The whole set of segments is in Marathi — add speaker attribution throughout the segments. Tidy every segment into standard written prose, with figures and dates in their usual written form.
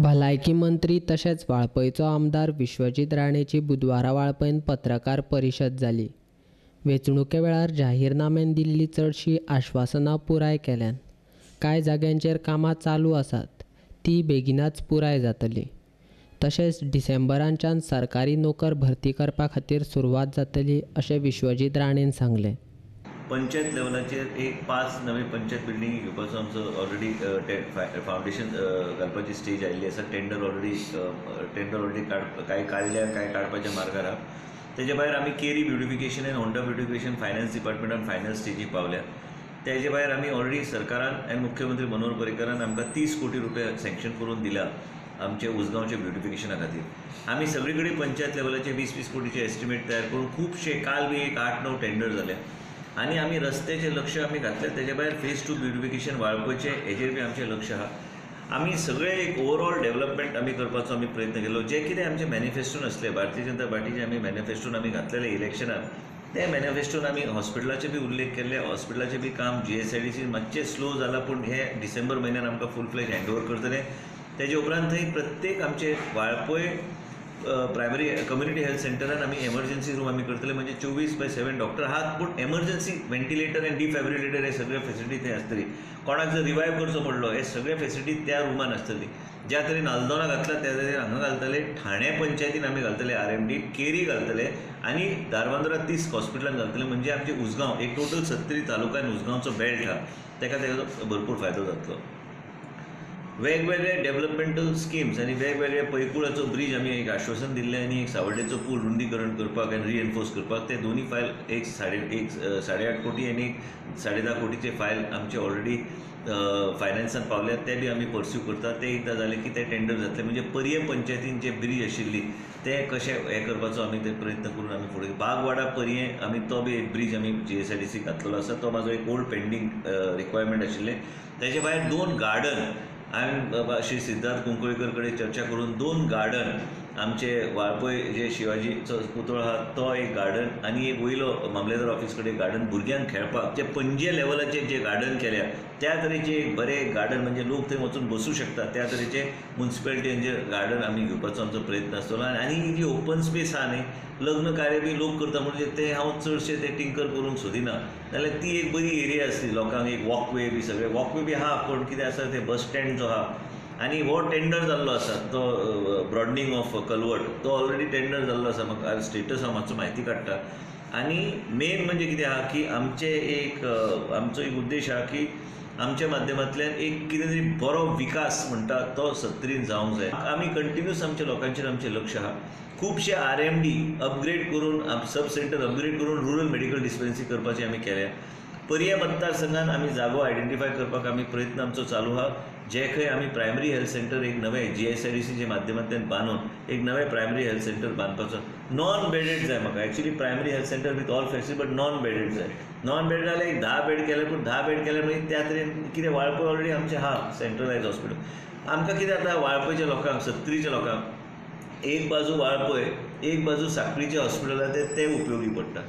Speaker 1: भलायकी मंत्री तशेंच वाळपयचो आमदार विश्वजीत राणेची बुधवारा वाळपयन पत्रकार परिशद जाली। वेंचणुके वेळार जाहीरनाम्यान दिल्ली चडशीं आश्वासनां पुराय केल्यात। कांय जाग्यांचेर कामां चालू आसात, ती बेगीनाच पुराय जातली। तशेंच डिसेंबराच्यान सरकारी नोकर भरती करपा खातीर सुरवात जातली अशें विश्वजीत राणेन सांगलें।
Speaker 2: पंचायत लेवलाचेर एक 5 नवे पंचायत बिल्डिंगी घेवपाचो आमचो ऑलरेडी फावंडेशन घालपाची स्टेज आयिल्ली आसा। टेंडर ऑलरेडी कांय काडल्या, कांय काडपाच्या मार्गार आहा। तेजे भायर आमी केरी ब्युटिफिकेशन एंड होंडा ब्युटिफिकेशन फायनल डिपार्टमेंटान फायनल स्टेजीक पावल्या। तेजे भायर आमी ऑलरेडी सरकारान आनी मुख्यमंत्री मनोहर पर्रीकारान आमकां 30 कोटी रुपया सँक्शन करून दिला आमचे उजगांवचे ब्युटिफिकेशना खातीर। आमी सगळे कडेन पंचायत लेवलाचे 20-20 कोटीचे एस्टिमेट तयार करून खुबशे काल बी एक 8-9 टेंडर जाले आनी आमी रस्त्याचें लक्ष आमी घातलें। तेजे भायर फेज 2 ब्युटिफिकेशन वाळपयचें हेजेर बी आमचें लक्ष आहा। आमी सगळे एक ओवरऑल डेव्हलपमेंट आमी करपाचो आमी प्रयत्न केलो। जे कितें आमचे मॅनिफेस्टोन आसले, भारतीय जनता पार्टीचे आमी मॅनिफेस्टोन आमी घातलेले इलेक्शनाक, ते मॅनिफेस्टोन आमी हॉस्पिटलाचे बी उल्लेख केल्ले। हॉस्पिटलाचें बी काम GSIDC मातशें स्लो जालां, पूण हे डिसेंबर म्हयन्यान आमकां फूल फ्लेज हँडओवर करतले। तेजे उपरांत थंय प्रत्येक आमचे वाळपय प्रायमरी कम्युनिटी हेल्थ सेंटरान आमी एमर्जन्सी रूम आमी करतले, म्हणजे 24/7 डॉक्टर आहात, पूण एमर्जन्सी व्हेंटिलेटर आनी डिफायब्रिलेटर हे सगळे फेसिलिटी थंय आसतली। कोणाक जर रिवायव करचो पडलो, हे सगळे फेसिलिटी त्या रुमान आसतली। ज्या तरेन आल्दोना घातला त्या तरेन हांगा घालतले, ठाणे पंचायतीन आमी घालतले, RMD केरी घालतले आनी धारबांदोरा 30 हॉस्पिटलान घालतले। म्हणजे आमचे उजगांव एक टोटल 37 तालुक्यान उजगांवचो बेल्ट आहा, तेका भरपूर फायदो जातलो। वेगवेगळे डेव्हलपमेंटल स्किम्स आनी वेगवेगळे पैकुळाचो ब्रीज आमी एक आश्वासन दिल्लें आनी एक सावड्डेचो पूल रुंदीकरण करपाक आनी रिएनफोर्स करपाक ते दोनी फायल एक 8.5 कोटी आनी 10.5 कोटीचे फायल आमचे ऑलरेडी फायनान्सान पावल्यात, ते बी आमी परस्यू करतात। ते एकदां जाले की ते टेंडर जातले, म्हणजे पर्ये पंचायतीन जे ब्रीज आशिल्ली ते कशें हे करपाचो आमी ते प्रयत्न करून आमी फुडें बागवाडा पर्ये आमी तो बी एक ब्रीज आमी GSIDC घातलेलो आसा। तो म्हाजो एक ओल्ड पेंडींग रिक्वायरमेंट आशिल्लें। तेजे भायर 2 गार्डन हांवें श्री सिद्धार्थ कुंकळकर कडेन चर्चा करून 2 गार्डन आमचे वाळपय जे शिवाजीचो पुतळो आहा तो एक गार्डन आनी एक वयलो मामलेदार ऑफिस कडेन गार्डन भुरग्यांक खेळपाक जे पणजे लेवलाचे जे गार्डन केल्या त्या तरेचे एक बरें गार्डन, म्हणजे लोक थंय वचून बसूं शकता त्या तरेचे म्युन्सिपालिटीन जे गार्डन आमी घेवपाचो आमचो प्रयत्न आसतलो। आनी जी ओपन स्पेस आहा न्ही, लग्न कार्य बी लोक करता म्हणजे ते हांव चडशे ते टिंकर करूंक सोदिना, जाल्यार ती एक बरी एरिया आसली लोकांक, एक वॉकवे बी सगळे वॉकवे बी आहा, पूण कितें आसा ते बस स्टँड जो आहा आनी हो टेंडर जाल्लो आसा तो ब्रॉडनिंग ऑफ कलवर्ट, तो ऑलरेडी टेंडर जाल्लो आसा। म्हाका स्टेटस हांव मातसो म्हायती काडटा। आनी मेन म्हणजे कितें आहा की आमचो एक उद्देश आहा की आमच्या माध्यमांतल्यान एक कितें तरी बरो विकास म्हणटा तो सत्तरीन जावंक जाय। आमी कंटिन्यूस आमच्या लोकांचेर आमचें लक्ष आहा। खुबशे RMD अपग्रेड करून, सब सेंटर अपग्रेड करून रुरल मेडिकल डिस्पेन्सरी करपाचें आमी केल्या। पर्ये मतदारसंघान आमी जागो आयडेंटिफाय करपाक आमी प्रयत्न आमचो चालू आहा। जे खंय आमी प्रायमरी हेल्थ सेंटर एक नवें GSIDCचे माध्यमांतल्यान बांदून एक नवें प्रायमरी हेल्थ सेंटर बांदपाचो। नॉन बेडेड जाय म्हाका, actually primary health centre with all facility, but non bedded जाय। नॉन बेडेड जाल्यार एक 10 बेड केले, पूण 10 बेड केले म्हणजे त्या तरेन कितें वाळपय ऑलरेडी आमचें आहा सेंट्रलायज हॉस्पिटल। आमकां कितें जाता वाळपयच्या लोकांक, सत्तरीच्या लोकांक एक बाजू वाळपय, एक बाजू सांखळीचे हॉस्पिटल आहा ते उपयोगी पडटा।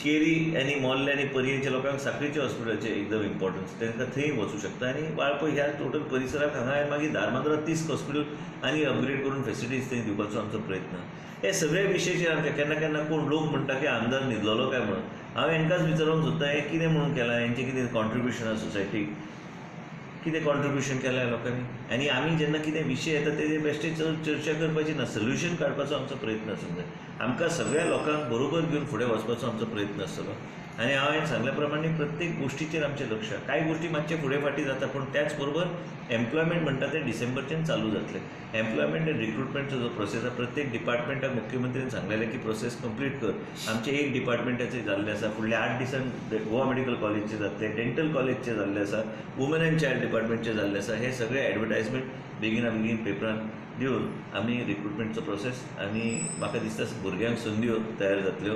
Speaker 2: केरी आनी मोर्ले आनी पर्येच्या लोकांक सांखळीच्या हॉस्पिटलाचे एकदम इम्पॉर्टन्स, तांकां थंय वचूं शकता। आनी वाळपय ह्या टोटल परिसराक हांगा मागीर धारबांदोरा 30 हॉस्पिटल आनी अपग्रेड करून फेसिलिटीज थंय दिवपाचो आमचो प्रयत्न। हे सगळे विशयचेर आमचे केन्ना केन्ना कोण लोक म्हणटा की आमदार न्हिदलोलो काय म्हणून, हांव हेंकांच विचारूंक सोदता हें कितें म्हणून केलां, हेंचें कितें कॉन्ट्रिब्युशन आहा सोसायटीक, कितें कॉन्ट्रिब्युशन केलां लोकांनी। आनी आमी जेन्ना कितें विशय येता तेजे बेश्टे चर्चा करपाची ना, सोल्युशन काडपाचो आमचो प्रयत्न आसूंक जाय। आमकां सगळ्या लोकांक बरोबर घेवन फुडें वचपाचो आमचो प्रयत्न आसतलो। आनी हांवें सांगल्या प्रमाणे प्रत्येक गोश्टीचेर आमचें लक्ष आहा। कांय गोश्टी मातशे फुडें फाटीं जाता, पूण त्याच बरोबर एम्प्लॉयमेंट म्हणटा तें डिसेंबरच्यान चालू जातलें। एम्प्लॉयमेंट आनी रिक्रुटमेंटचो जो प्रोसेस आहा, प्रत्येक डिपार्टमेंटाक मुख्यमंत्र्यान सांगलेलें की प्रोसेस कंप्लीट कर। आमचे एक डिपार्टमेंटाचें जाल्लें आसा, फुडल्या 8 दिसान गोवा मेडिकल कॉलेजचें जातलें, डेंटल कॉलेजचें जाल्लें आसा, वुमन एंड चायल्ड डिपार्टमेंटचें जाल्लें आसा। हे सगळे एडवर्टायजमेंट बेगीना बेगीन पेपरान दिवन आमी रिक्रुटमेंटचो प्रोसेस आनी म्हाका दिसता भुरग्यांक संद्यो तयार जातल्यो।